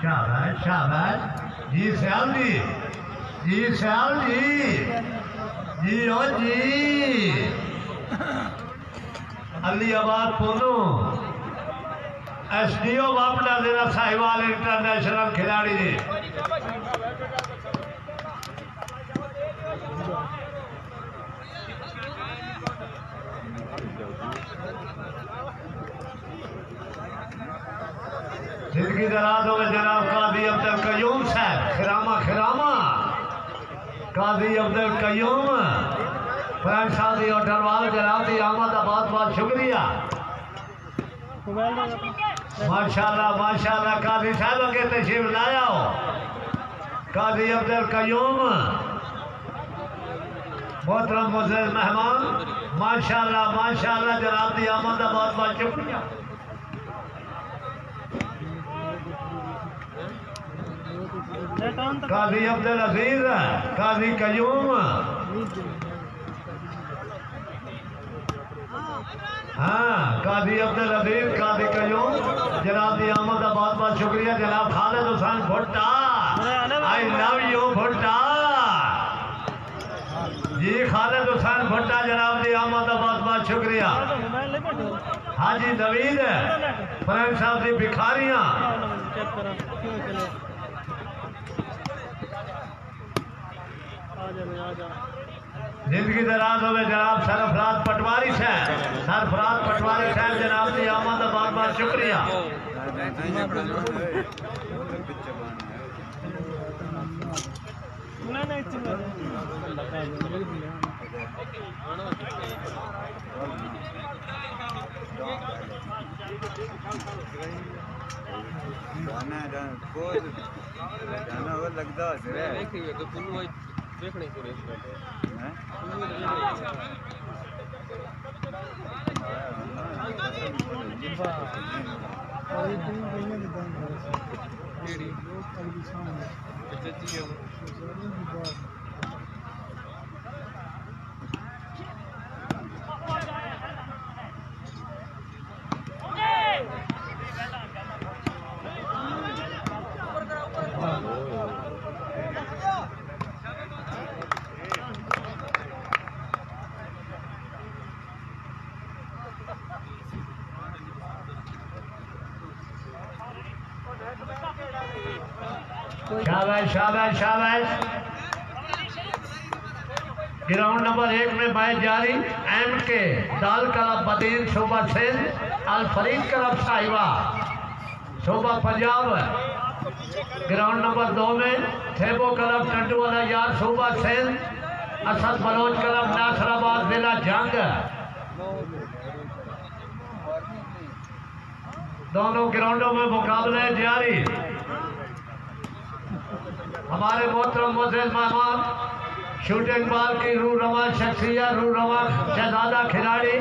शाबाश शाबाश जी सयाल जी सयाल जी ओ जी अलीबाद पुनू SDO बापड़ा जिला साहिवाल इंटरनेशनल खिलाड़ी जी जिंदगी दराज हो जनाब काजी अब्दुल कयूम साहब खिरामा काजी अब्दुल कयूम फैन शादी और डरवाल जनाब की आमद का बहुत बहुत शुक्रिया माशाल्लाह काजी साहब के तशरीफ लाया हो काजी अब्दुल कयूम मोहतरम मुअज़्ज़ज़ मेहमान माशाल्लाह जनाब की आमद का बहुत बहुत शुक्रिया काजी अब्दुल अजीज काजी कयूम हाँ काजी अब्दुल अजीज काजी कयूम जनाब की आमद का बहुत बहुत शुक्रिया जनाब खालिद हुसैन भुट्टा आई लव यू भुट्टा जी खालिद हुसैन भुट्टा जनाब की आमद का बहुत बहुत शुक्रिया हाजी नवीद फरैन साहब की भिखारियां जिंदगी दराज हो जनाब सरफराज पटवारी साहब जनाब की आमद का बहुत बहुत शुक्रिया गाना वो लगता है देखने को शाबाश ग्राउंड नंबर 1 में मैच जारी MK दाल क्लब बदीन शोभा सेन अल फरीद क्लब साहिबा शोभा पंजाब ग्राउंड नंबर 2 में थेबो क्लब टंडू वाला यार शोभा सेन असद बलोच क्लब नासराबाद जिला जंग दोनों ग्राउंडों में मुकाबले जारी हमारे मोहतरम मुअज़्ज़ज़ मेहमान शूटिंग बाल की रूह रवा शख्सियत रूह रवा शहजादा खिलाड़ी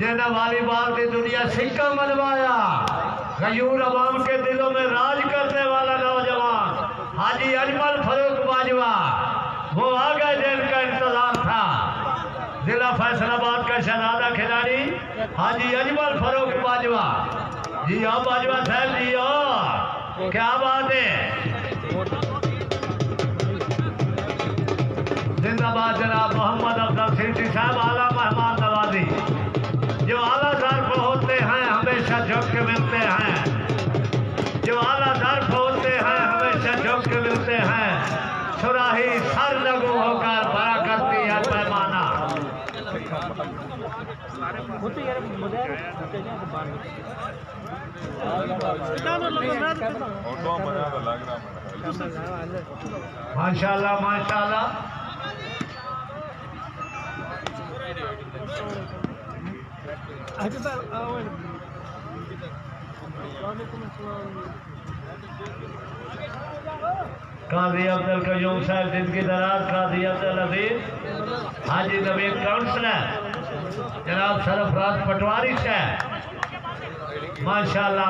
जिन्हें वॉलीबॉल की दुनिया सिक्का मनवाया गयूर अवाम के दिलों में राज करने वाला नौजवान हाजी अजमल फरूक बाजवा वो आ गए जिनका इंतजार था जिला फैसलाबाद का शहजादा खिलाड़ी हाजी अजमल फरूक बाजवा जी आओ बाजवा साहब जी आओ क्या बात है जिंदाबाद जनाब मोहम्मद अफजल सिद्दीकी साहब आला मेहमान नवाजी जो आला ज़र्फ़ होते हैं हमेशा झुक के मिलते हैं जो आला ज़र्फ़ होते हैं हमेशा झुक के मिलते हैं सुराही सर लगू होकर भरा करती है पैमाना माशाल्लाह काजी अब्दुल कयूम साहब जिनकी दराज काजी अब्दुल अजीज हाजी नवीद काउंसलर जनाब सरफराज पटवारी साहब माशाल्लाह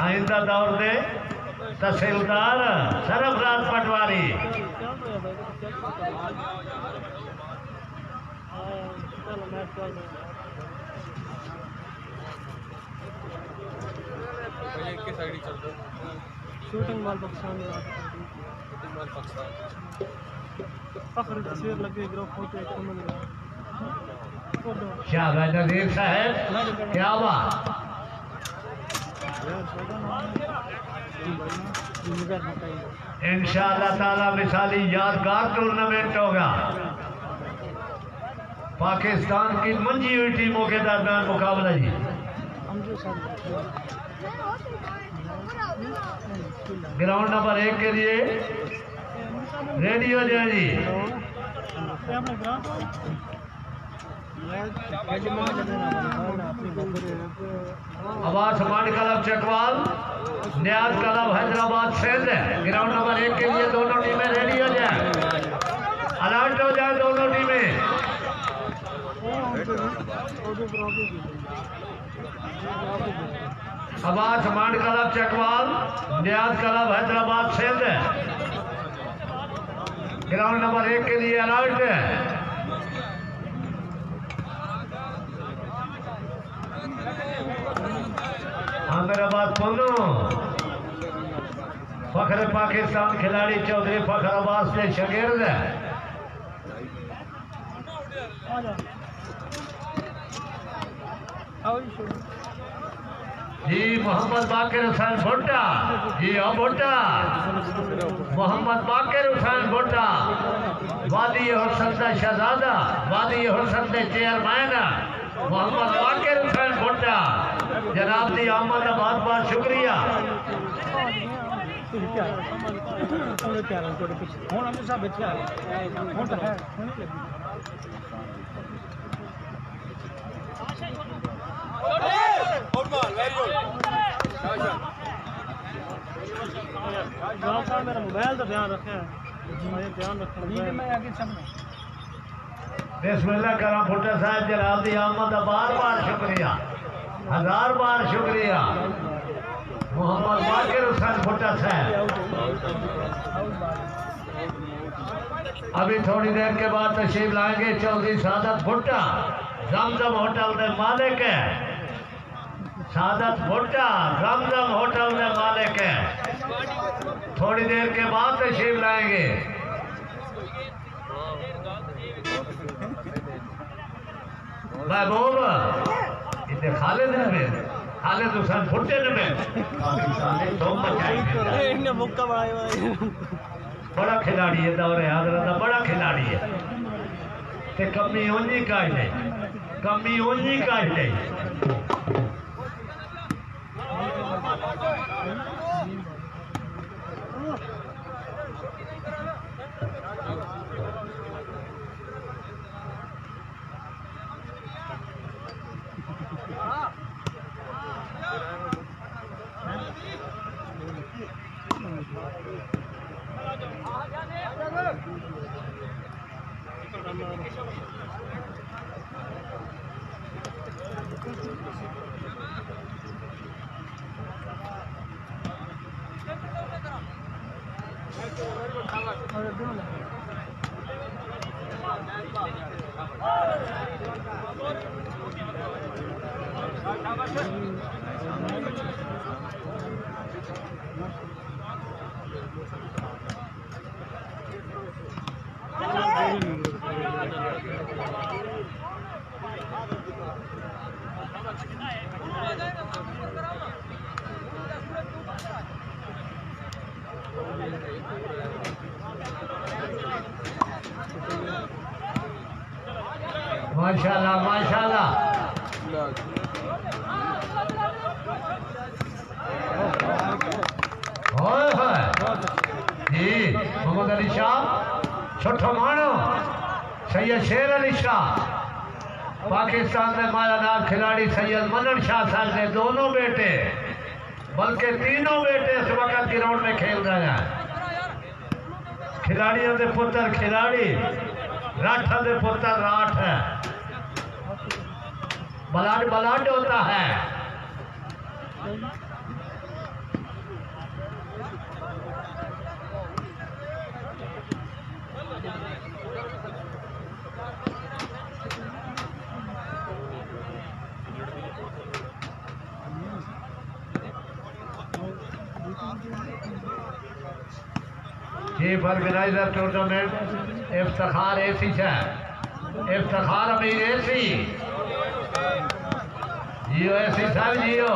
आइंदा दौर दे तहसीलदार सरफराज पटवारी साइड ही चल रहा शूटिंग बॉल पाकिस्तान में शूटिंग बॉल पाकिस्तान फखर तस्वीर लगे ग्रुप फोटो एक समझ रहा शाबाश नजीर साहब, क्या बात। इंशाअल्लाह ताला मिसाली यादगार टूर्नामेंट होगा। पाकिस्तान की मंजी हुई टीमों के दरमियान मुकाबला जी। ग्राउंड नंबर 1 के लिए रेडी हो जाए जी। Awaz Man club Chakwal, Niaz club Hyderabad Sindh. Ground number 1 के लिए दोनों टीमें रेडी हो जाए, अलर्ट हो जाए दोनों टीमें। Awaz Man club Chakwal, Niaz club Hyderabad Sindh. Ground number 1 के लिए अलर्ट है। हैदराबाद पोलो फखर पाकिस्तान खिलाड़ी चौधरी फखर अब्बास के शागिर्द है जी। मोहम्मद बाकिर हुसैन भुट्टा जी, भुट्टा मोहम्मद बाकिर हुसैन भुट्टा, वादी हुसन का शहजादा, वादी हुसन के चेयरमैन मोहम्मद बाकिर हुसैन भुट्टा। जनाब की आमद का बहुत बहुत शुक्रिया। मेरा मोबाइल का ध्यान रखे, ध्यान रखना। बिस्मिल्लाह करा भुट्टा साहब, जनाब की आमद का बार बार शुक्रिया, हजार बार शुक्रिया मोहम्मद बाकिर हुसैन भुट्टा साहब। अभी थोड़ी देर के बाद तशरीफ लाएंगे चौधरी सादत भुट्टा, जमजम होटल के मालिक है। सादत भुट्टा जमजम होटल में मालिक है, थोड़ी देर के बाद तशरीफ लाएंगे। महबूब इतने खालिद में, खालिद हुसैन भुट्टे में बड़ा खिलाड़ी है, दौरे हाजरा का बड़ा खिलाड़ी है। ते कमी उन्हीं का ही नहीं, कमी उन्हीं का ही नहीं। माशाल्लाह माशाल्लाह। जी मोहम्मद अली शाह, छोटो मानो सैयद शेर अली शाह, पाकिस्तान में मायानार खिलाड़ी सैयद मनन शाह साहब के दोनों बेटे, बल्कि तीनों बेटे इस वक्त ग्राउंड में खेल रहे हैं। खिलाड़ियों के पुत्र खिलाड़ी, राठा के पुत्र राठ है। ब्लड ब्लड होता है। Chief organiser tournament Iftikhar AC है, इफ्तिखार अमीर एसी जियो एसी साहब जियो।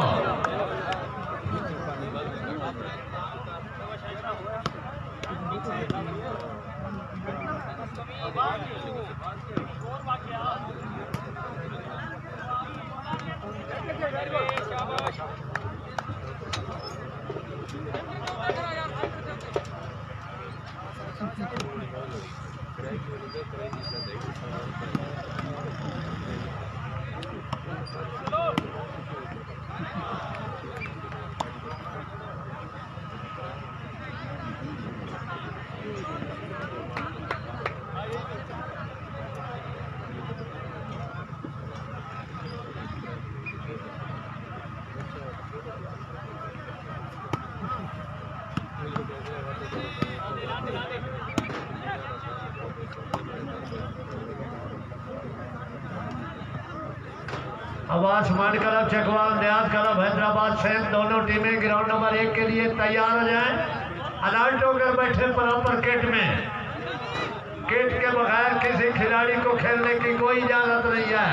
आवाज मंड क्लब चकवाल न्याज क्लब हैदराबाद से दोनों टीमें ग्राउंड नंबर 1 के लिए तैयार हो जाएं। अलर्ट होकर बैठे प्रॉपर किट में। किट के बगैर किसी खिलाड़ी को खेलने की कोई इजाजत नहीं है।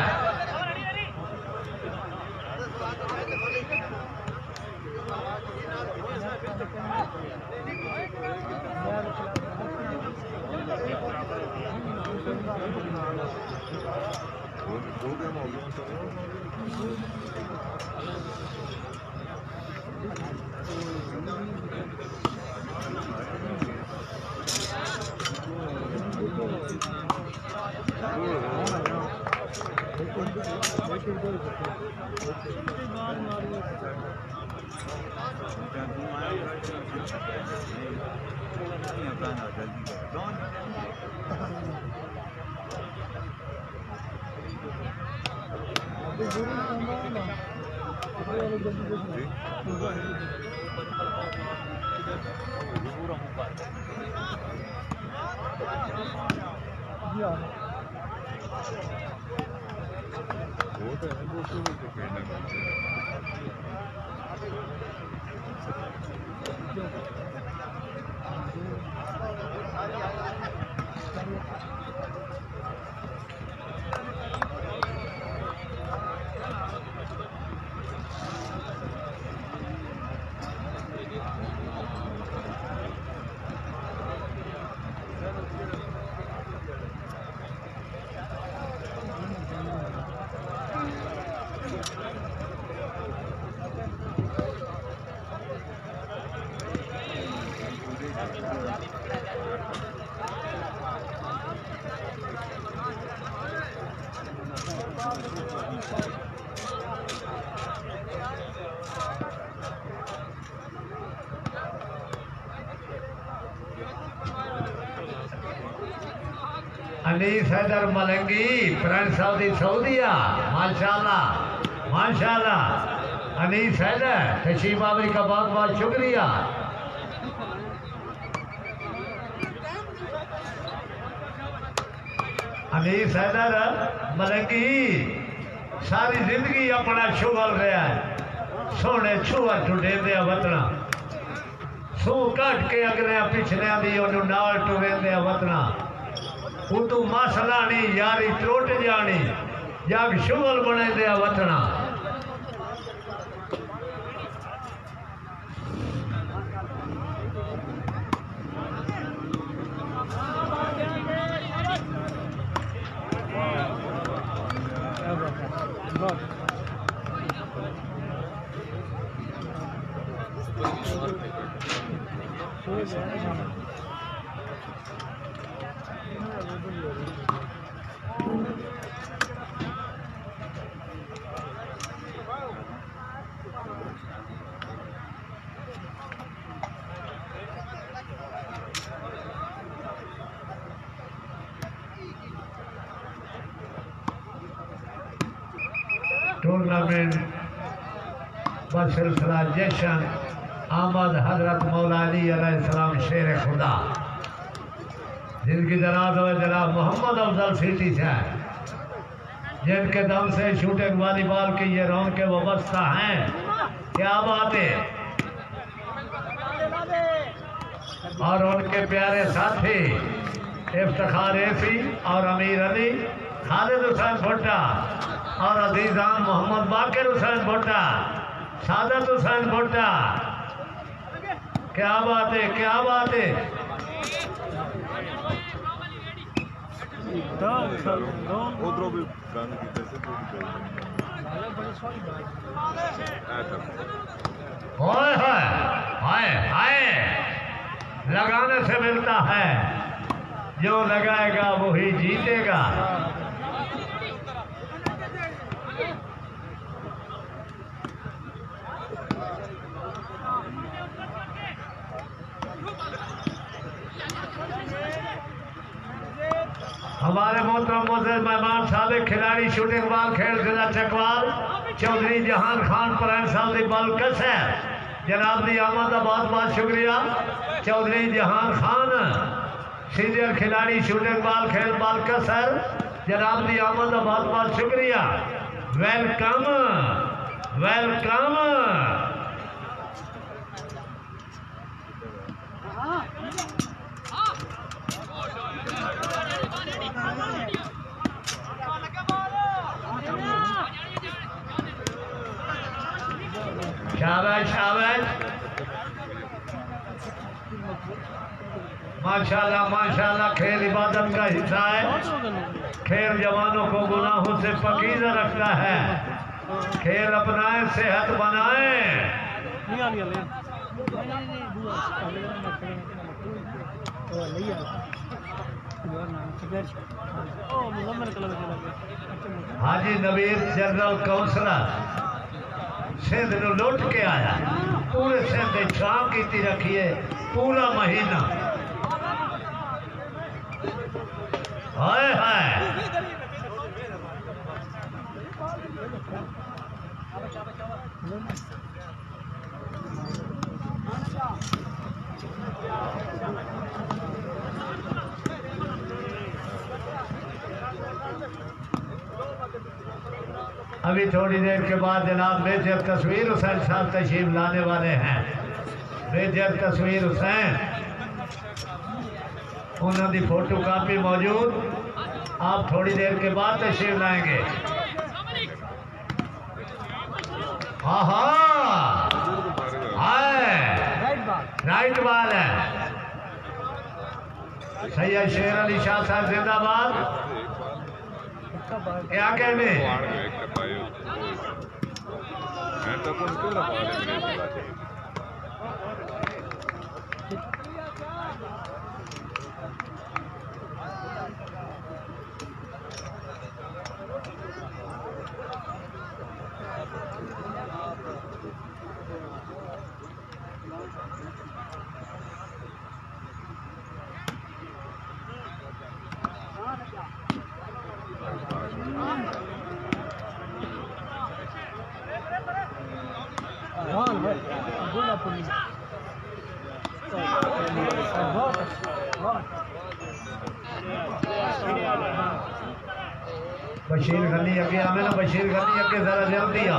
Anees Haider Malangi friends of the Saudia माशाल्लाह माशाल्लाह। अनीस हैदर तशरीफ आवरी का बहुत बहुत शुक्रिया। अनीस हैदर मलंगी सारी जिंदगी अपना शुगल रहा है। सोने छुआ टुटेंदे वतना सूह कट के अगले पिछले दी ओनू नाल टुवेंदे वतना उतू मसला नहीं यारी टुट जानी जग शुगल बने दे वतना। टूर्नामेंट बसिलसिला जश्न आमद हजरत मौला अली अलैहिस्सलाम शेर खुदा जिनकी जनाब जनाब मोहम्मद अफजल सिटी से जिनके दम से शूटिंग वॉलीबॉल की ये रौनकें वाबस्ता हैं। क्या बात है। और उनके प्यारे साथी इफ्तिखार एफी और अमीर अली, खालिद हुसैन भुट्टा और अजीजान मोहम्मद बाकिर हुसैन भुट्टा, सादत हुसैन भुट्टा। क्या बात है, क्या बात है। उधरों भी गाने की कैसे हाय हाय हाय हाय, लगाने से मिलता है, जो लगाएगा वही जीतेगा। हमारे मोहतरम मोअज़्ज़िज़ मेहमान साबिक खिलाड़ी शूटिंग बॉल खेल जिला चकवाल चौधरी जहान खान प्राइम साहब दी बलकस है जनाब दी आमद का बहुत बहुत शुक्रिया। चौधरी जहान खान सीनियर खिलाड़ी शूटिंग बॉल खेल बलकस है जनाब दी आमद का बहुत बहुत शुक्रिया। Welcome welcome. शाबाश शाबाश, माशाल्लाह माशाल्लाह। खेल इबादत का हिस्सा है, खेल जवानों को गुनाहों से पकीज़ा रखता है। खेल अपनाए, सेहत बनाए। हाजी नवीर जनरल काउंसलर सिंध ਨੂੰ लुट के आया, पूरे सिंध की छां की रखिए पूरा महीना। हाय हाय, अभी थोड़ी देर के बाद जनाब मेजर तस्वीर हुसैन साहब तशरीफ लाने वाले हैं। मेजर तस्वीर हुसैन, उन्होंने फोटो कापी मौजूद, आप थोड़ी देर के बाद तशरीफ लाएंगे। हाँ हाँ राइट बाल है। सैयद शेर अली शाह साहब जिंदाबाद। क्या कहने बशीर गनी अगे आवे ना, बशीर गनी अगे जरा जल्दी आ।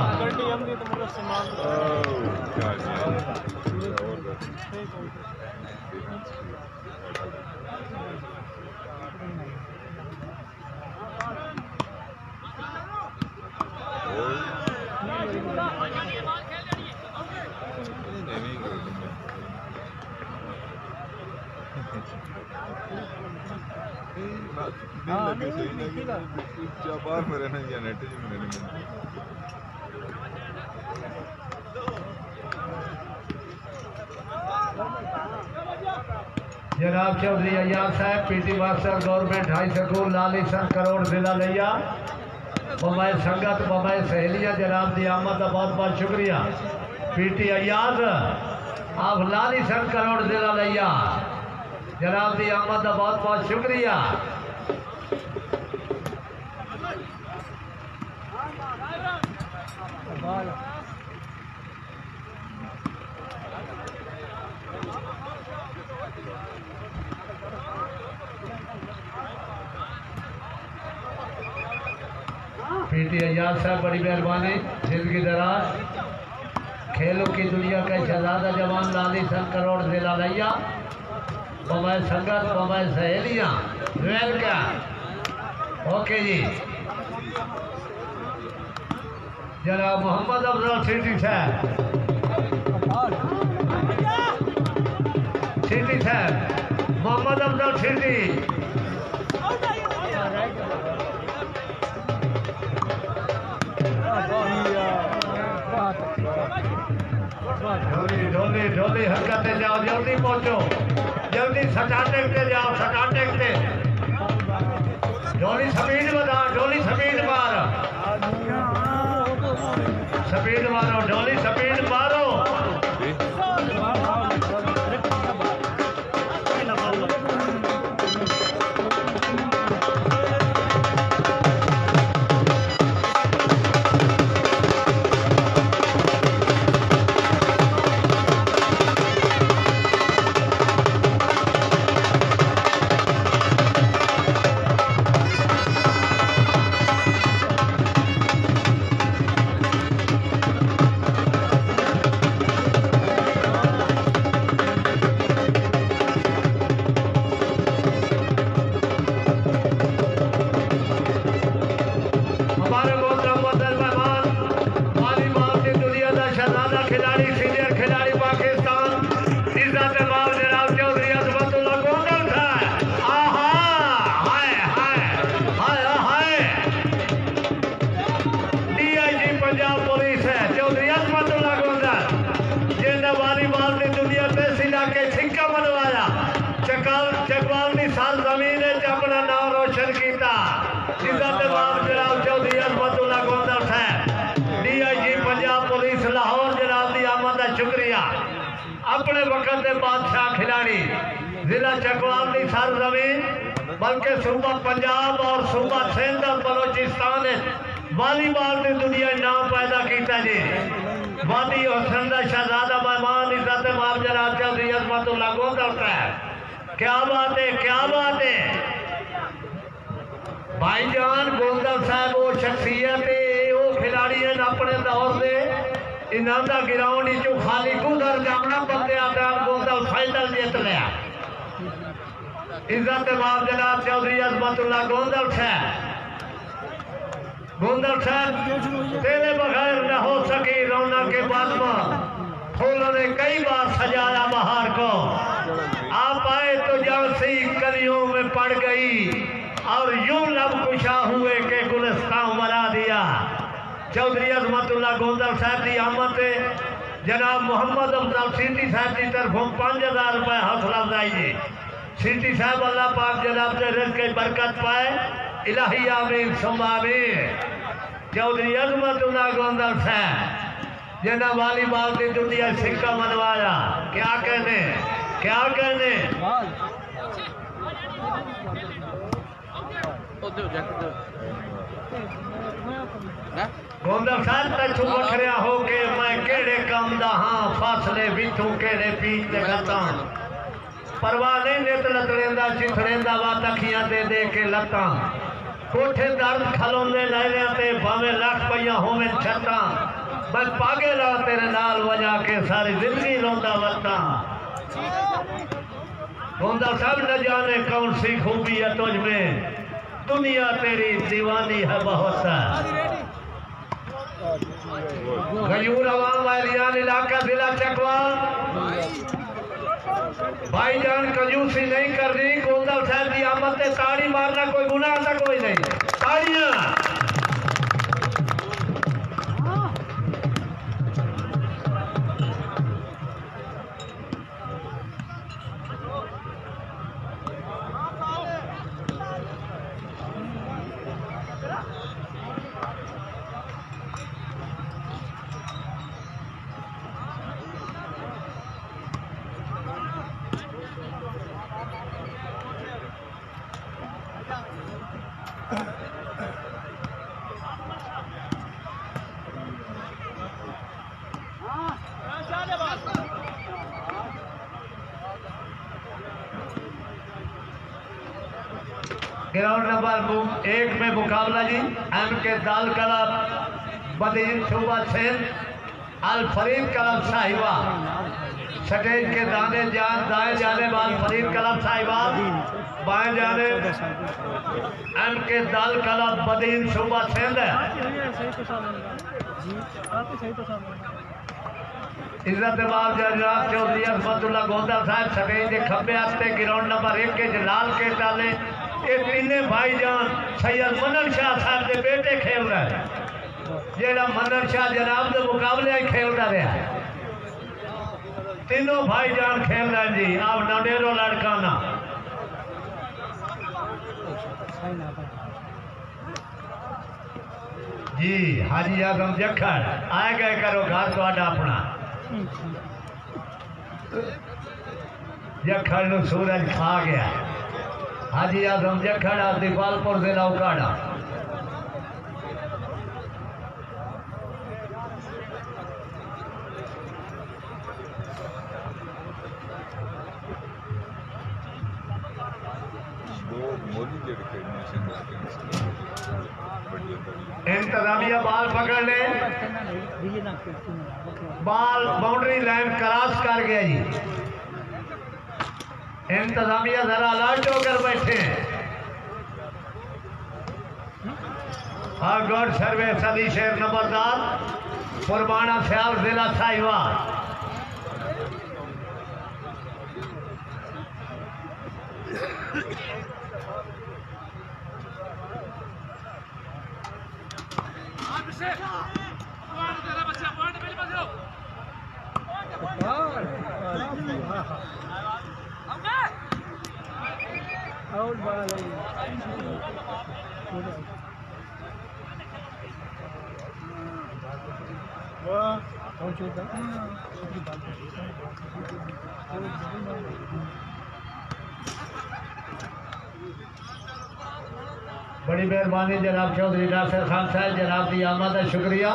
बाहर में रहना या नेट में रहने जनाब Chaudhry Ayaz sahab PT master government high school Lalisan Karor जिला लिया बम्बई संगत बम्बई सहेलियाँ जनाब दी आमद का बहुत बहुत शुक्रिया। पीटी अय्याज आप लालीसन करोड़ जिला लिया जनाब दी आमद का बहुत बहुत शुक्रिया। पीटी अय्याज साहब बड़ी मेहरबानी, जिंदगी दराज। खेलों की दुनिया का शहजादा जवान लाली सन करोड़ जिला लैया मोबाइल संगत मोबाइल सहेलियाँ वेलकम। ओके जी जनाब मोहम्मद अफजल सिटी साहब मोहम्मद अफजल सिटी ढोली ढोली ढोली हरकतें जाओ जल्दी पहुंचो जल्दी सटाटे पे जाओ सटाटे पे ढोली स्पीड बता ढोली स्पीड मारो ढोली स्पीड मारो। अपने वक्त के बादशाह खिलाड़ी जिला चकवाल की सर जमीन बल्कि सूबा पंजाब और सूबा सिंध और बलोचिस्तान वॉलीबॉल की दुनिया नाम पैदा किया जी वादी हुसैन का शहजादा मेहमान इज्जत माब जनाब चौधरी अजमतुल्लाह गोंदल साहब। क्या बात है क्या बात है भाईजान गोंदल साहब वो शख्सियत है वो खिलाड़ी हैं अपने दौर से इन्हों का ग्राउंड चो खाली गुजर जाना बंदे गोंदल फाइनल जीत लिया इज्जत माब जनाब चौधरी अजमतुल्लाह गोंदल साहब तेरे बगैर न हो सकी रौनक के बादमा फूलों ने कई बार सजाया बहार को आप आए तो जलसी कलियों में पड़ गई और यूं लब कुशा हुए के गुलिस्तान बना दिया। चौधरी अजमतुल्लाह गोंदल साहब की आमद से जनाब मोहम्मद अफजल सिटी साहब की तरफों 5000 रुपए हौसला अफजाई जी। सिटी साहब अल्लाह पाक जनाब से रिज़्क़ की बरकत पाए इलाही आमीन सुम्मा आमीन। चौधरी अजमतुल्लाह गोंदल साहब जना वॉलीबॉल की दुनिया सिक्का मनवाया क्या कहने गोंदल साहब तू वखरिया हो के मैं केड़े कम दा हां फासले विचों केड़े पीछ ते लतां परवाह नहीं नित लतड़ेंदा चिथड़ेंदा वा तखियां दे के लतां कोठे दर्द खलोंदे नहरियां ते भावें लख पईयां होवें छतां मैं पागे ला तेरे नाल वजा के सारी जिंदगी रोंदा वरता। गोंदल साहब न जाने कौन सी खूबी है तुझ में दुनिया तेरी दीवानी है बहुत गयूर अवाम वालियान इलाका जिला चकवाल भाईजान कंजूसी नहीं कर रही। गोंदल साहब की आमद से ताड़ी मारना कोई गुनाह था कोई नहीं ताड़ियां ग्राउंड नंबर 1 में मुकाबला जी एम के दाल कला बदीन सूबा सिंध अल फरीद कलब साहिबा, स्टेज के दाएं जाने वाल फरीद कलब साहिबा, बाएं जाने एम के दाल कलब बदीन सूबा सिंध। इज्जत बाब जनाब चौधरी अहमदुल्ला गोंदा साहब स्टेज के खब्बे हस्ते ग्राउंड नंबर 1 के लाल के डाले ये तीने भाईजान सैयद मनन शाह साहब के बेटे खेल रहे हैं, जेड़ा मनन शाह जनाब के मुकाबले ही खेलता रहा। तीनों भाईजान खेल रहे हैं जी। आप नडेरो लड़काना जी। हाजी आजम जखड़ आए गए करो घर थोड़ा अपना। जखड़ नु सूरज खा गया। हाजी आजम जखड़ दिपालपुर जिला उकाड़ा। इंतजामिया बाल पकड़ ले, बाल बाउंड्री लाइन क्रॉस कर गया जी। इंतजामिया जरा अलर्ट होकर बैठे हैं। हर गॉड सर्विस अली शेर नंबरदार पुरबाना सियाल जिला साहिवाल। बड़ी मेहरबानी जनाब चौधरी नासिर खान साहब, जनाब की आमद है, शुक्रिया।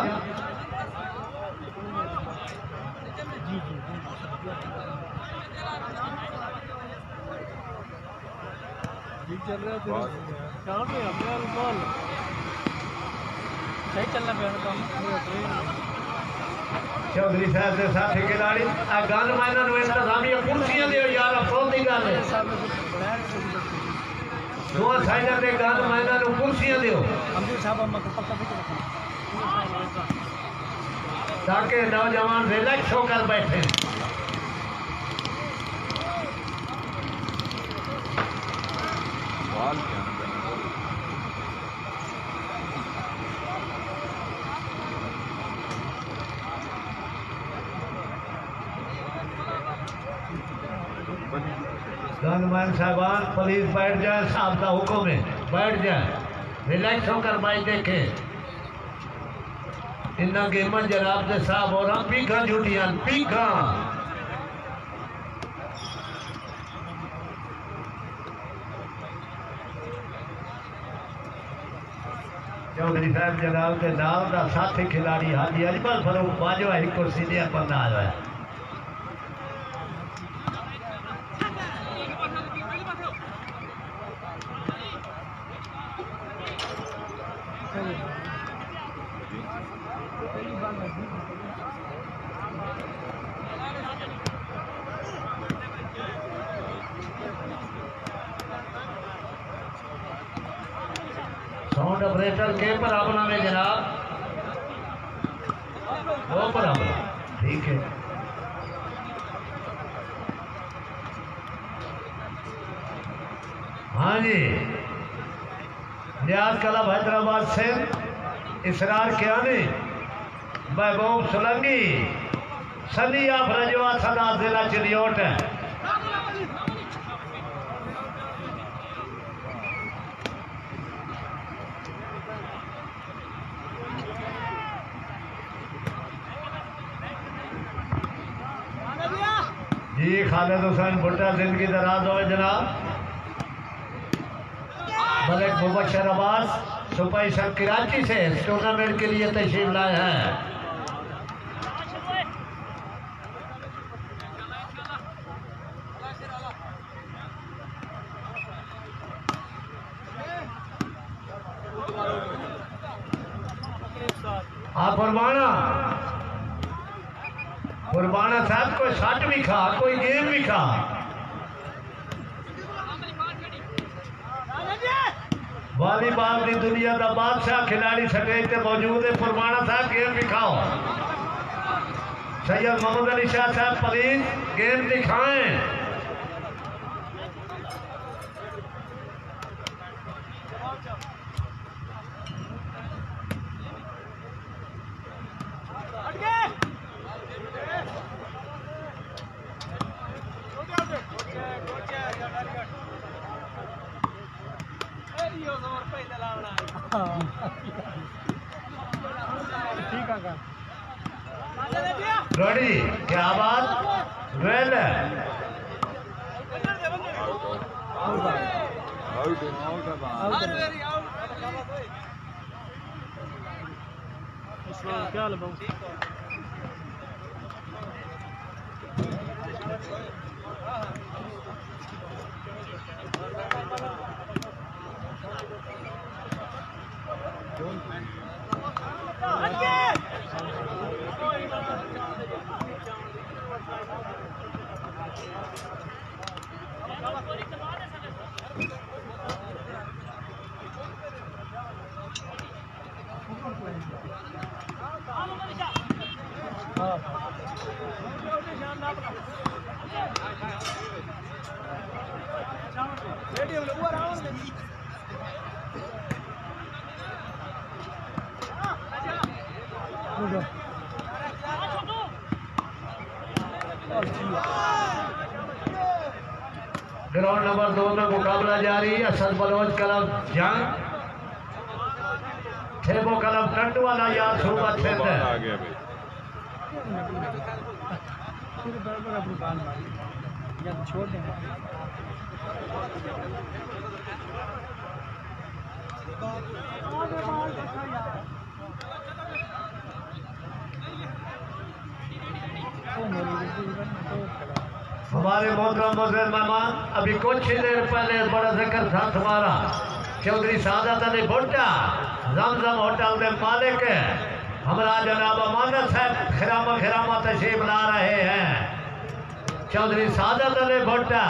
चौधरी साहब के साथी खिलाड़ी गल मैंने इंतजामिया कुर्सियां दो यार, अफसोस की गल है। दो साइडा पे गल मैंने कुर्सियां दो ताकि नौजवान रिलैक्स होकर बैठे। गनमैन साहबान पुलिस बैठ जाए, साहब का हुक्म है बैठ जाए, रिलैक्स होकर भाई देखे। इन्ना गेमन जनाब के साहब और हम पीखा झूठियां पीखा। चौधरी साहब जनाब के नाम का साथी खिलाड़ी हाजी अजमल फरूक बाजवा एक कुर्सी दिया बंदा आ रहा है। साउंड ऑपरेटर के पर अपना में जनाब वो पर अपना ठीक है। हाँ जी, नियाज क्लब हैदराबाद से इसरार कियानी, महबूब सुलंगी, सनिया रजवा सदा जिला चिलियोट है। जी खालिद हुसैन भुट्टा जिंदगी दराज हो जनाब। मलिक मुबशर अब्बास स्पेशल कराची से इस टूर्नामेंट के लिए तशरीफ लाए हैं। आप फरमाना कुर्बाना साहब कोई शॉट भी खा, कोई गेम भी खा। वॉलीबॉल की दुनिया का बादशाह खिलाड़ी स्टेज पे मौजूद है। कुर्बाना साहब गेम दिखाओ। सैयद मोहम्मद अली शाह साहब प्लीज गेम दिखाएं। रेडी, क्या बात, वेल क्या हाल है बाबू? ग्राउंड नंबर 2 में मुकाबला जारी। असद बलोच क्लब जंग, ठेबो क्लब टंट वाला यार सूबा क्षेत्र आ गया भाई। छोड़ देंगे। हमारे मोहतरम मुज़्ज़िज़ मेहमान, अभी कुछ ही देर पहले बड़ा जिक्र था तुम्हारा। चौधरी सादत अली भुट्टा जमजम होटल के मालिक हमारा जनाब अमानत साहब खिरामा खिरामा तशरीफ ला रहे हैं। चौधरी सादत अली भुट्टा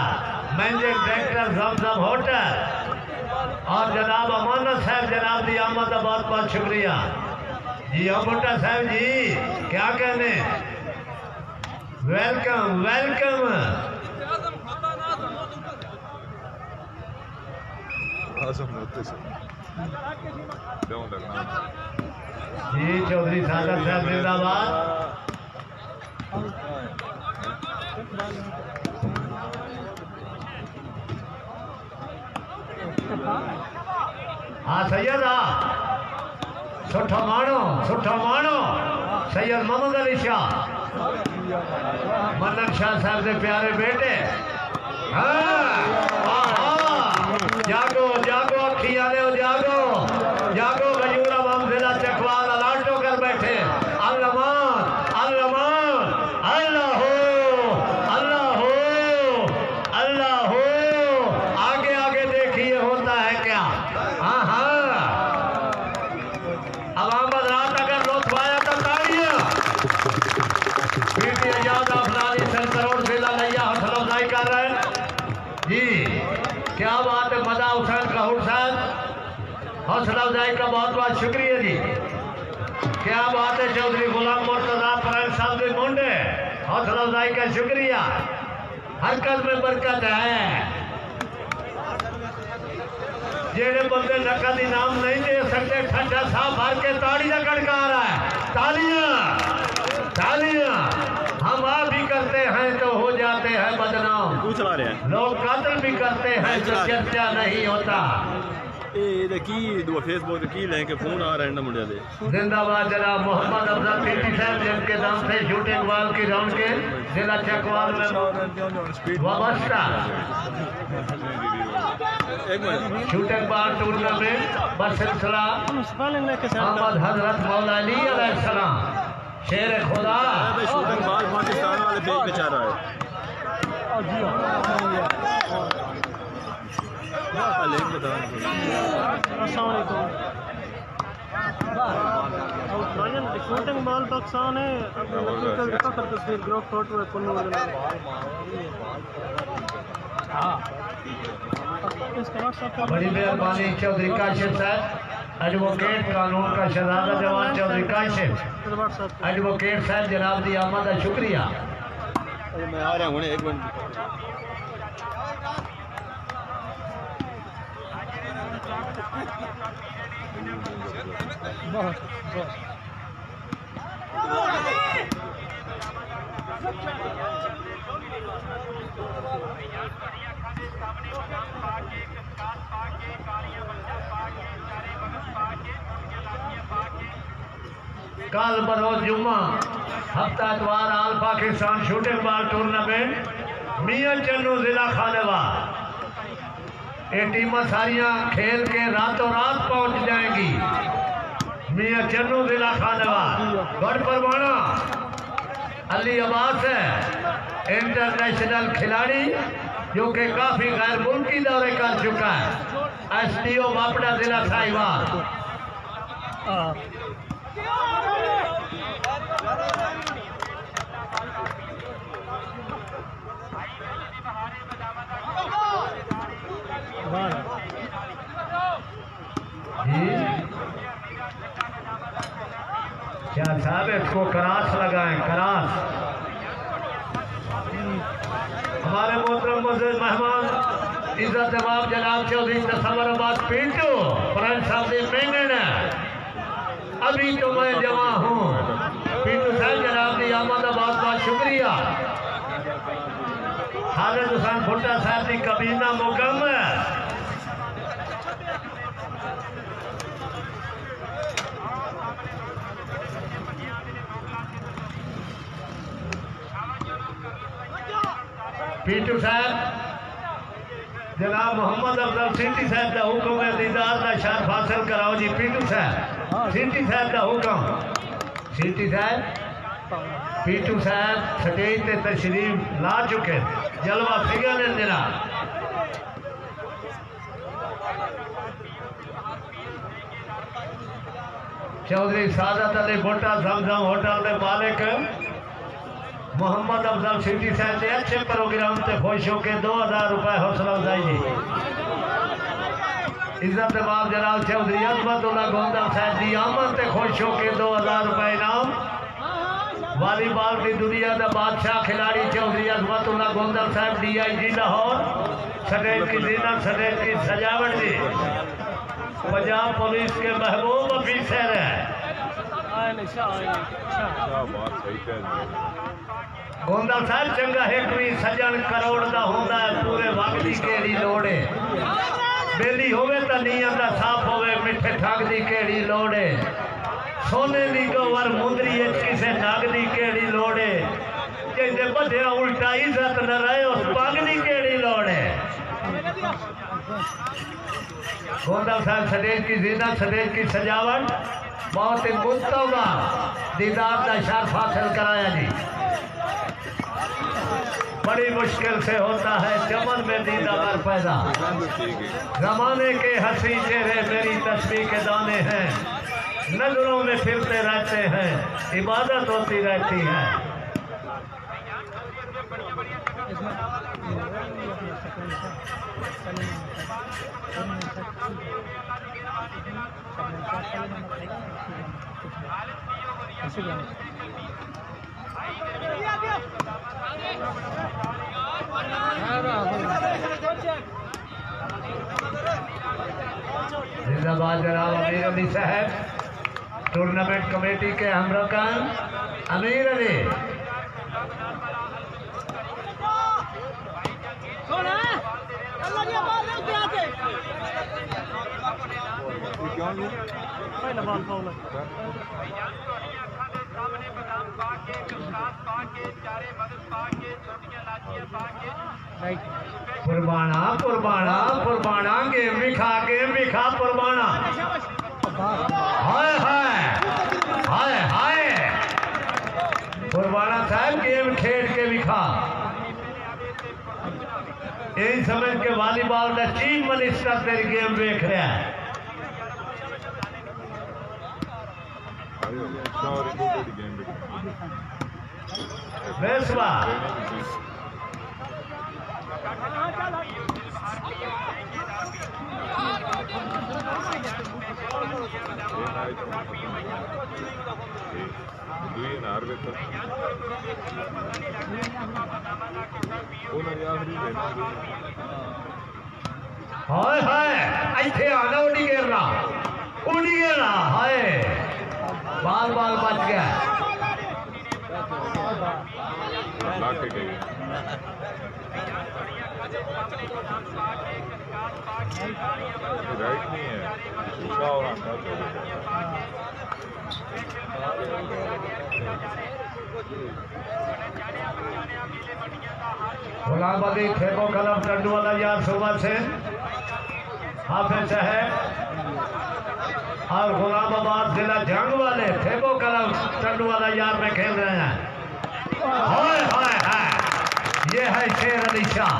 मैनेजिंग डायरेक्टर जमजम होटल और जनाब अमानत साहब जनाब की आमद का बहुत बहुत शुक्रिया जी। हाँ भुट्टा साहब जी, क्या कहने, वेलकम वेलकम। आजम होते से क्यों लगना जी। चौधरी सादत साहब जिंदाबाद। हाँ सैयद सुठो मानो सैयद मोहम्मद अली शाह मनक शाह साहब के प्यारे बेटे। जागो जागो अखी आले जागो जागो। गजूरा जिला चकवाल अलाटो कर बैठे। अल्लामान अल्लामान अल्लाह हो अल्लाह हो अल्लाह हो। आगे आगे देखिए होता है क्या। हाँ हाँ, अब अहमद रात अगर लोटवाया तो ताड़ियां। पीटी आजाद अफलानी सन करोड़ से लैया हौसला अफजाई कर रहे हैं जी। क्या बात है, मदा हुसैन कहूर साहब हौसला अफजाई का बहुत बहुत शुक्रिया जी। क्या बात है, चौधरी गुलाम मुर्तजा फरैल साहब के मुंडे हौसला अफजाई का शुक्रिया। हरकत में बरकत है। जेड़े बंदे नकद इनाम नहीं दे सकते ठंडा साहब भर के ताड़ी का गड़का रहा है। तालियां तालियां। हम आप भी करते हैं तो हो जाते हैं बदनाम। चला रहे हैं लोग कत्ल भी करते हैं तो चर्चा नहीं होता। फेसबुक की लेके फोन आ रहे हैं मुंडे दे। जिंदाबाद जनाब मोहम्मद अफजल पीटी साहब जिनके नाम से शूटिंग बॉल की राउंड के जिला चकवाल में वाबस्ता शूटिंग बॉल टूर्नामेंट बसिलसिला मोहम्मद हजरत मौला अली अलैहिस्सलाम शेर खुदा। शूटिंग बॉल पाकिस्तान वाले पेज पे चल रहा है। अस्सलाम वालेकुम। शूटिंग बॉल पाकिस्तान है तस्वीर ग्रुप फोटो है कुल्लू बड़ी मेहरबानी चौधरी काशिफ साहब, एडवोकेट कानून का शहजादा जवान चौधरी काशिफ एडवोकेट साहब, जनाब दी आमद का शुक्रिया। मैं आ रहा हूँ एक मिनट। कल बरोज जुम्मा हफ्ता इतवार आल पाकिस्तान शूटिंग बॉल टूर्नामेंट मियां चन्नू जिला खानेवाल। ये टीमां सारियां खेल के रातों रात पहुंच जाएंगी। मियां चन्नू जिला खानेवाल गढ़ परवाना अली अब्बास है इंटरनेशनल खिलाड़ी जो कि काफी गैर मुल्की दौरे कर चुका है। SDO वापड़ा जिला साहिवाल। क्या साहब इसको करास लगाएं, करास। हमारे मोहतरम मुअज़्ज़िज़ मेहमान इज्जत जवाब जनाब चौधरी तसव्वुराबाद पिंटू फ्रेंड साहब ने मेंगन है। अभी तो मैं जमा हूँ पिंटू साहब, जनाब की आमद बहुत बहुत शुक्रिया। खालिद हुसैन भुट्टा साहब की कबीना मुकम्मल। पीटू साहब जनाब मोहम्मद अफजल सिटी साहब का हुक्म है दीदार का शर्फ हासिल कराओ जी। पीटू साहब सिटी साहब का हुक्म। सिटी साहब पीटू साहब स्टेज पे तशरीफ ला चुके, जलवा फिगर ने दिला। चौधरी सादत अली भुट्टा जमजम होटल के मालिक मोहम्मद अफजल सिटी साहब के अच्छे प्रोग्राम से खुश होकर 2000 रुपए हौसला अफजाई जी। इज्जत बाब जनाब चौधरी अजमतुल्लाह गोंदल साहब की आमद से खुश होकर 2000 रुपए इनाम। वॉलीबॉल की दुनिया का बादशाह खिलाड़ी चौधरी अजमतुल्लाह गोंदल साहब DIG लाहौर। स्टेज की जीनत, स्टेज की सजावट जी पंजाब पुलिस के महबूब ऑफिसर है। गोंदल साहब चंगा एक भी सजन करोड़ का होंदा है, पूरे वक्त की केड़ी लोड़ है। बेली होवे तो नीयत का साफ होवे, मिठे ठग की केड़ी लोड़ है। सोने की गोवर मुंदरी किसी नग की केड़ी लोड़ है। जे बधिया उल्टा इज्जत न रहे उस पग की केड़ी लोड़ है। गोंदल साहब स्टेज की जीनत, स्टेज की सजावट बहुत ही मुस्तवा दीदार का शर्फ हासिल कराया जी। बड़ी मुश्किल से होता है चमन में दीदार पैदा। जमाने के हंसी चेहरे मेरी तस्वीर के दाने हैं, नजरों में फिरते रहते हैं, इबादत होती रहती है। जिंदाबाद जनाब अमीर अली साहब, टूर्नामेंट कमेटी के हमरकान अमीर अली। पहला बॉल फाउल है। कुर्बाना कुर्बाना कुर्बाना गेम विखा कुर्बाना। हाय हाय हाय हाय कुर्बाना साहब गेम खेल के विखा। यही समझ के वॉलीबॉल का चीफ मिनिस्टर तेरी गेम देख रहा है। और इंक्लूडेड गेम बेसवा हाय हाय ऐसे आना उड़ी गिरना हाय बाल बाल बच गया राइट नहीं है उसका और गुलामबादी खेबो कलम टंडू वाला यार सुबह से हाफिज है और गुलामाबाद जिला जंग वाले खेबो कलम टंडू वाला यार में खेल रहे हैं। हाय हाय हाय ये है शेर अली शाह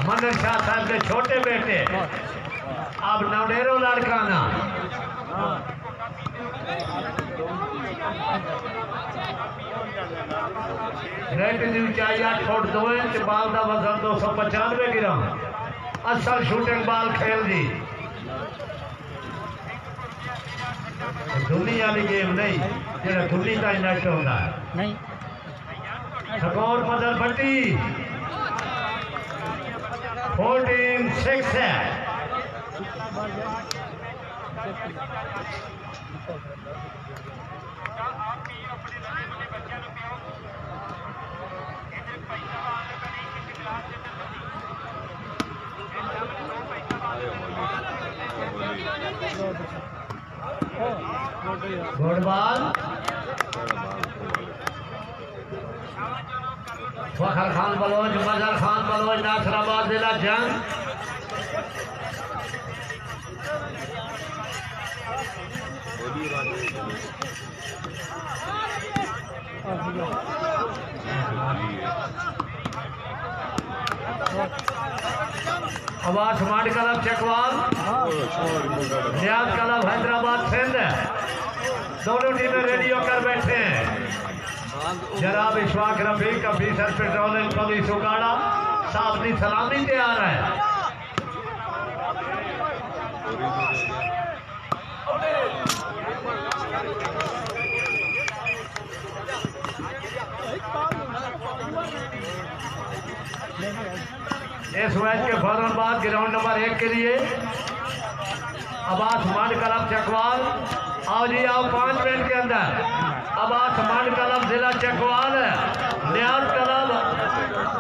मंदिर शाह साहब के छोटे बेटे अब नवडेरो लड़काना नेट की ऊंचाई 8 फुट 2 इंच बाल का वजन 295 ग्राम असल शूटिंग बाल खेल दी धुनी वाली गेम नहीं जो धुनी का नेट होता है स्कोर मदर भट्टी 14-6 है। गुड बॉल फखर खान बलोच मजहर खान बलोच नासराबाद जिला जंग आवाज मांड क्लब चकवाल नियाज क्लब हैदराबाद सिंध दोनों टीमें रेडियो कर बैठे हैं। जनाब Ishfaq Rafiq officer patrolling police उकाड़ा साहब की सलामी तैयार है। इस मैच के फौरन बाद ग्राउंड नंबर 1 के लिए अब्बास मंड क्लब चकवाल आओ जी आओ 5 मिनट के अंदर अब्बास मंड क्लब जिला चकवाल नियाज क्लब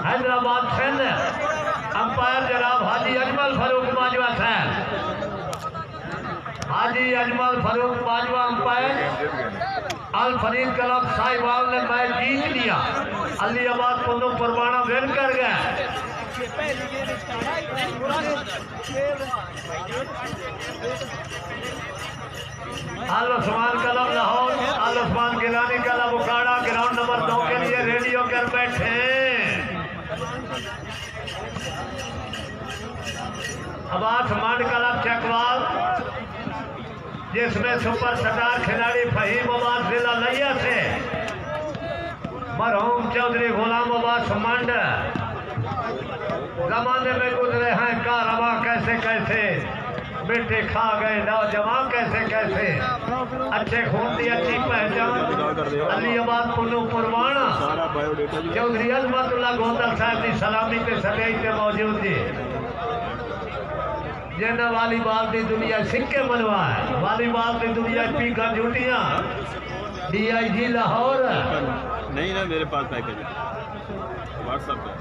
हैदराबाद सिंध अंपायर जनाब हाजी अजमल फारूक बाजवा साहब हाजी अजमल फारूक बाजवा अंपायर अल फरीद क्लब साहिवाल ने मैच जीत लिया अलीबाद पुन्नू परवाना विन कर गए। Al Usman club Lahore Al Usman Gilani club Okara ground number 2 के लिए रेडियो कर बैठे। अब्बास मंड क्लब चकवाल जिसमें सुपर स्टार खिलाड़ी फहीम अब्बास जिला लिया से मरहूम चौधरी गुलाम अब्बास मंड जमाने में गुजरे हैं कारवा कैसे कैसे बेटे खा गए नौजवान कैसे कैसे अच्छे खून की अच्छी पहचान अलीबाद पुन्नू पुरवाना चौधरी अजमतुल्ला गोंदल साहब की सलामी पे सटेज पे मौजूद जी जिन्हें वालीबाल की दुनिया सिक्के मनवा है वालीबाल की दुनिया पीका झूटियां DIG लाहौर नहीं ना मेरे पास पैकेज व्हाट्सएप पे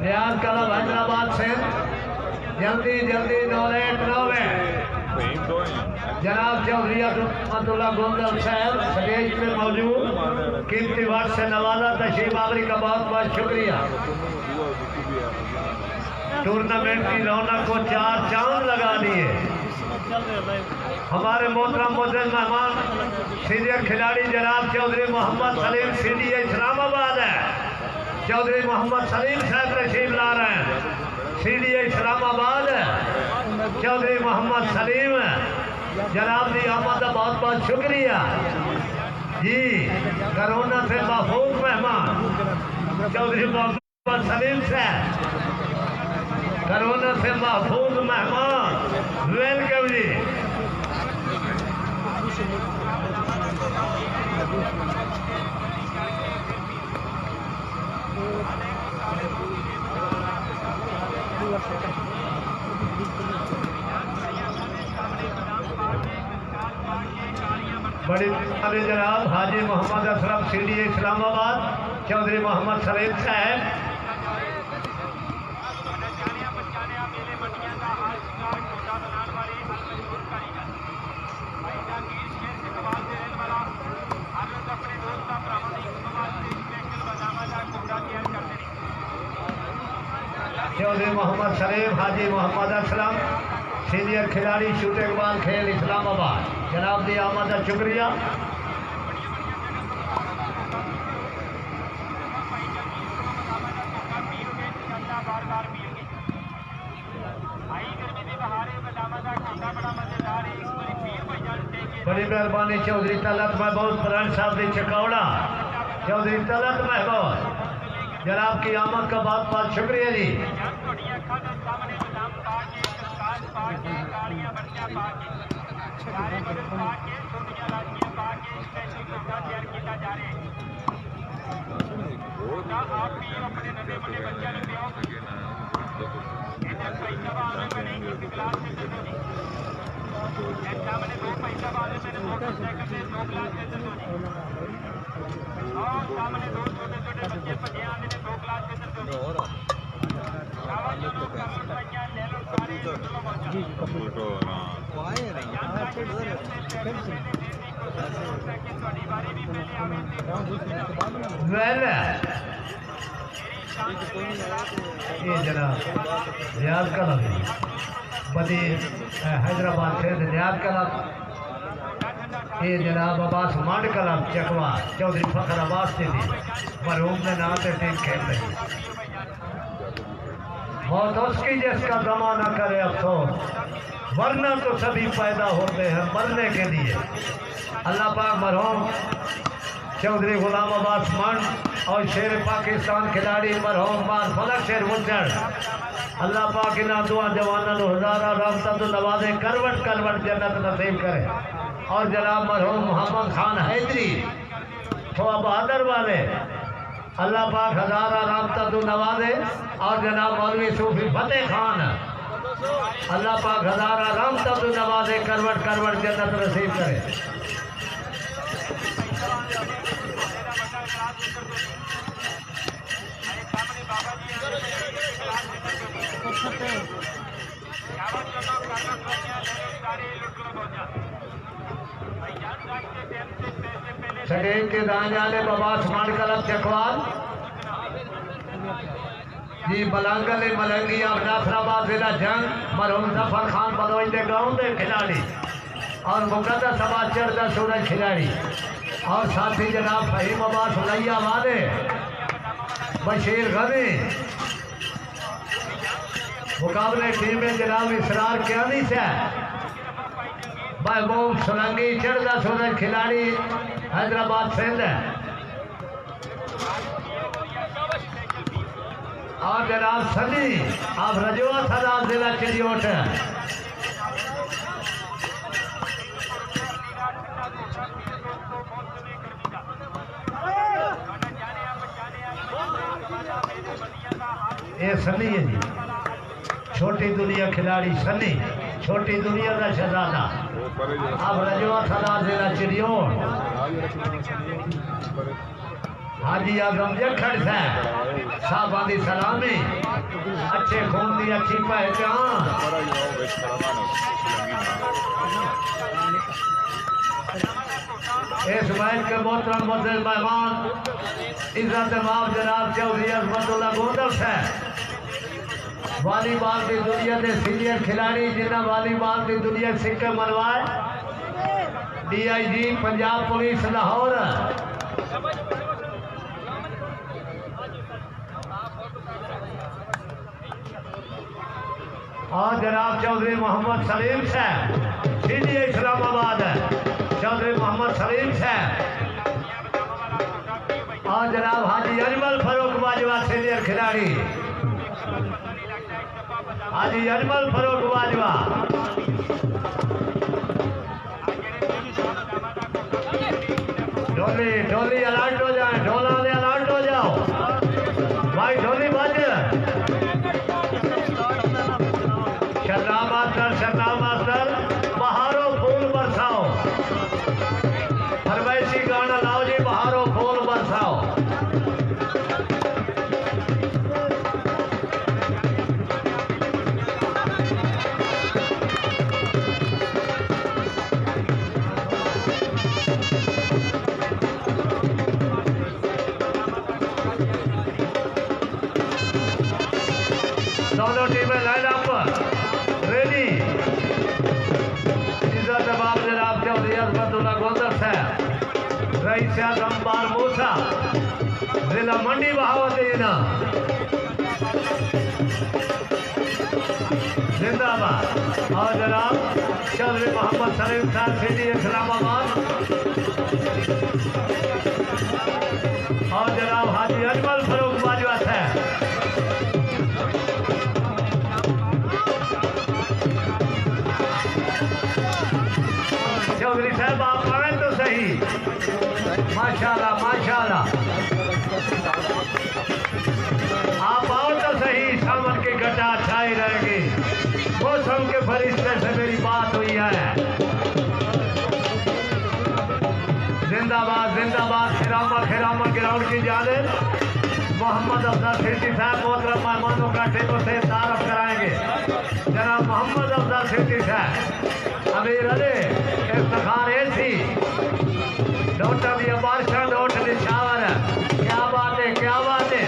नियाज क्लब हैदराबाद से जल्दी जल्दी 9 जनाब चौधरी अब्दुल्ला गोंदल साहब स्टेज पे मौजूद कीमती वक्त से नवाजा तशरीफ आवरी का बहुत बहुत शुक्रिया। टूर्नामेंट की रौनक को 4 चांद लगा दिए। हमारे मोहतरम मोअज़्ज़ज़ मेहमान सीनियर खिलाड़ी जनाब चौधरी मोहम्मद सलीम CDA इस्लामाबाद है चौधरी मोहम्मद सलीम साहब तशरीफ ला रहे हैं CDA इस्लामाबाद। चौधरी मोहम्मद सलीम जनाब की आमद का बहुत बहुत शुक्रिया जी। कोरोना से महफूज मेहमान चौधरी मोहम्मद सलीम साहब, कोरोना से महफूज मेहमान, वेलकम जी। बड़ी वाले जनाब हाजी मोहम्मद असलम CDA इस्लामाबाद, चौधरी मोहम्मद सलीम साहब। चौधरी मोहम्मद सलीम हाजी मोहम्मद असलम सीनियर खिलाड़ी शूटिंग बाल खेल इस्लामाबाद, जनाब दी आमद का शुक्रिया। बड़ी मेहरबानी चौधरी तलत महबूब फरंट साहब की चकौड़ा, चौधरी तलत महबूब जनाब की आमद का बहुत बहुत शुक्रिया जी। ये जनाब रियाज कलम बदी हैदराबाद से रियाज कलम, ये जनाब अब्बास मंड कलम चकवा चौधरी फखर अब्बास जी मरहूम के नाम से टीम खेल रही। मौत उसकी जिसका जमाना करे अफसोस, वरना तो सभी पैदा होते हैं मरने के लिए। अल्लाह पाक मरहूम चौधरी गुलाम अब्बास मंड और शेर पाकिस्तान खिलाड़ी मरहूम मान फलक शेर मुंजड़, अल्लाह पाक इन्होंने दुआ जवाना हज़ारा राबता तो नवाजे करवट करवट जन्नत नसीब करे। और जनाब मरहूम मोहम्मद खान हैदरी तो बहादुर वाले, अल्लाह पाक हज़ारा राबता तो नवाजे। और जनाब मौलवी सूफी फतेह खान, अल्लाह पाक हज़ारा राबता तो नवाजे करवट करवट जन्नत नसीब करे। शरीफ के दाने बबास मांड कलब चकवाल जी, बलांगल मलंगी अब नासराबाद जिला जंग मरहूम जफर खान बलोच के गाँव के खिलाड़ी और मुकद्दस आबाद चढ़ता सूरज खिलाड़ी और साथी जनाब फहीम अब्बास उलैया वाले बशीर गनी। मुकाबले टीम में जनाब इसरार क्यानी से महबूब सुरंगी चढ़ता सूरज खिलाड़ी हैदराबाद सिंध और जनाब सनी आप रजवा सदाब जिला चिड़ियोट। ये सनी है जी, छोटी दुनिया खिलाड़ी सनी, छोटी दुनिया का शहजादा। अब रजवा सदाब जिला चिड़ियोट हाजी आजम जखड़ से साहबा की सलामी, अच्छे खून की अच्छी पहचान। इस मैच के मोहतरम मुअज़्ज़िज़ मेहमान इज्जत माफ जनाब चौधरी अज़मतुल्लाह गोंदल से वॉलीबॉल की दुनिया के सीनियर खिलाड़ी जिन्हें वॉलीबॉल की दुनिया सिक्के मनवाए। DIG पंजाब पुलिस लाहौर और जनाब चौधरी मोहम्मद सलीम साहब सीधी इस्लामाबाद है, चौधरी मोहम्मद सलीम साहब और जनाब हाजी अजमल फरूक बाजवा सीनियर खिलाड़ी, हाजी अजमल फरूक बाजवा। ढोली ढोली अलर्ट हो जाए, ढोला ने अलर्ट हो जाओ भाई, ढोली बज। शरना मास्टर बहारो फूल बरसाओ, फरमाइशी गाना लाओ जी, बहारो फूल बरसाओ। दोनों टीमें लाइन अप रेडी। इज्जत जवाब जनाब चौधरी अजमतुल्लाह गोंदर साहब, रईस आजम बार मूसा, जिला मंडी बहावतीना जिंदाबाद। और जनाब चौधरी मोहम्मद सलीम साहब सिटी इस्लामाबाद और जनाब हाजी अजमल फरूक बाजवा साहब। चौधरी साहब आप आए तो सही, माशाल्लाह माशाल्लाह, आप आओ तो सही। सावन की घटा छाई रहेगी, मौसम के फरिश्ते से मेरी बात हुई है। जिंदाबाद जिंदाबाद। खिरामा खिरामा ग्राउंड की जानिब मोहम्मद अफजल सिटी साहब मोहतरम मेहमानों का टेबल से तारफ कराएंगे। जनाब मोहम्मद अफजल सिटी साहब, अमीर अली इफ्तिखार एसी, डॉक्टर भी बादशाह नोट निशावर। क्या बात है, क्या बात है।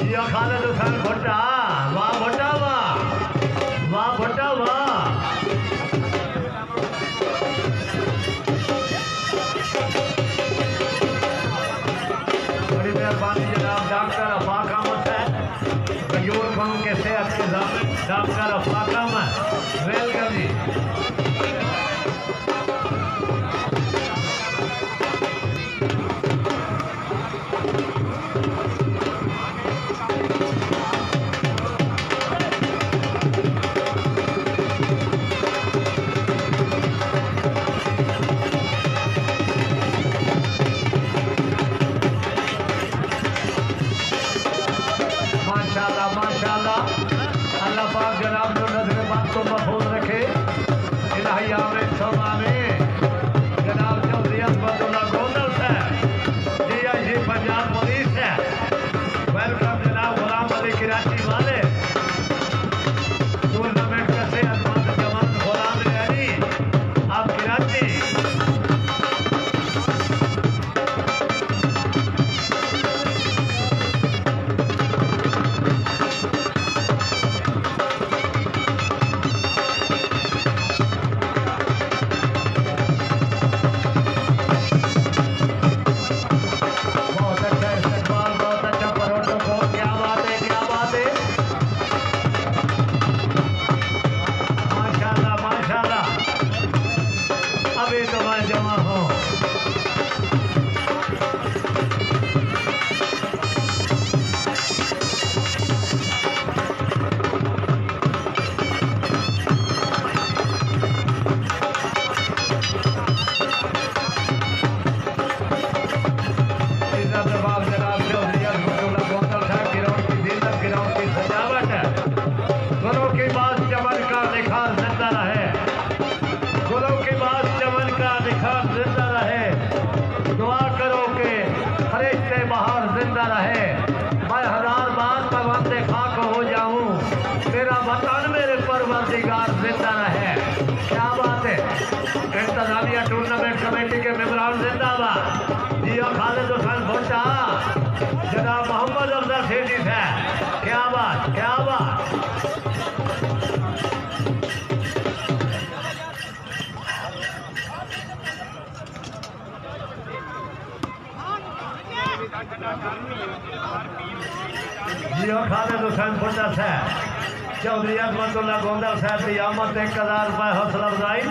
ये खालिद हुसैन भुट्टा, वाह भुट्टा वाह, वाह भुट्टा वाह। बड़ी मेहरबानी जनाब डॉक्टर अफाक अहमद साहब, खजूर गाँव के सेहत के डॉक्टर अफाक अहमद, वेलकम जी। माशाल्लाह माशाल्लाह, अल्लाह पाक जनाब जो नजर बात को महफूज रखे। इलाही आमीन सब आमीन। जनाब चौधरी अजमतुल्लाह गोंदल साहब, DIG पंजाब पुलिस है, वेलकम जनाब गुलाम अली कराची वाले, टूर्नामेंट का सेहतमंद जवान गुलाम अली अब कराची। बहुत अच्छा इस्तेमाल, बहुत अच्छा प्रोटोकॉल। क्या बात है, क्या बात है। माशाल्लाह माशाल्लाह, अभी तो मैं जमा हूँ। जवाब जनाब चौधरी अजमतुल्लाह गोंदल साहब, ग्राउंड की जीनत, ग्राउंड की सजावट है। गुलों की बात चमन का निखार जिंदा रहे, गुलों की बात चमन का निखार जिंदा रहे। दुआ करो कि फरिश्ते बहार जिंदा रहे। मैं हजार बार पवंदे खाक हो जाऊं, मेरा वतन मेरे परवरदिगार जिंदा रहे। क्या बात है। इंतजामिया टूर्नामेंट कमेटी के मेंबरान जिंदाबाद। जिया खालिद हुसैन भुट्टा, जनाब मोहम्मद अफजल सिटी साहब, क्या बात, क्या बात। जियो खालिद हुसैन फुटा साहब चौधरी अजमतुल्लाह गोंदल साहब की आमद 1000 रुपए हौसला अफजाई।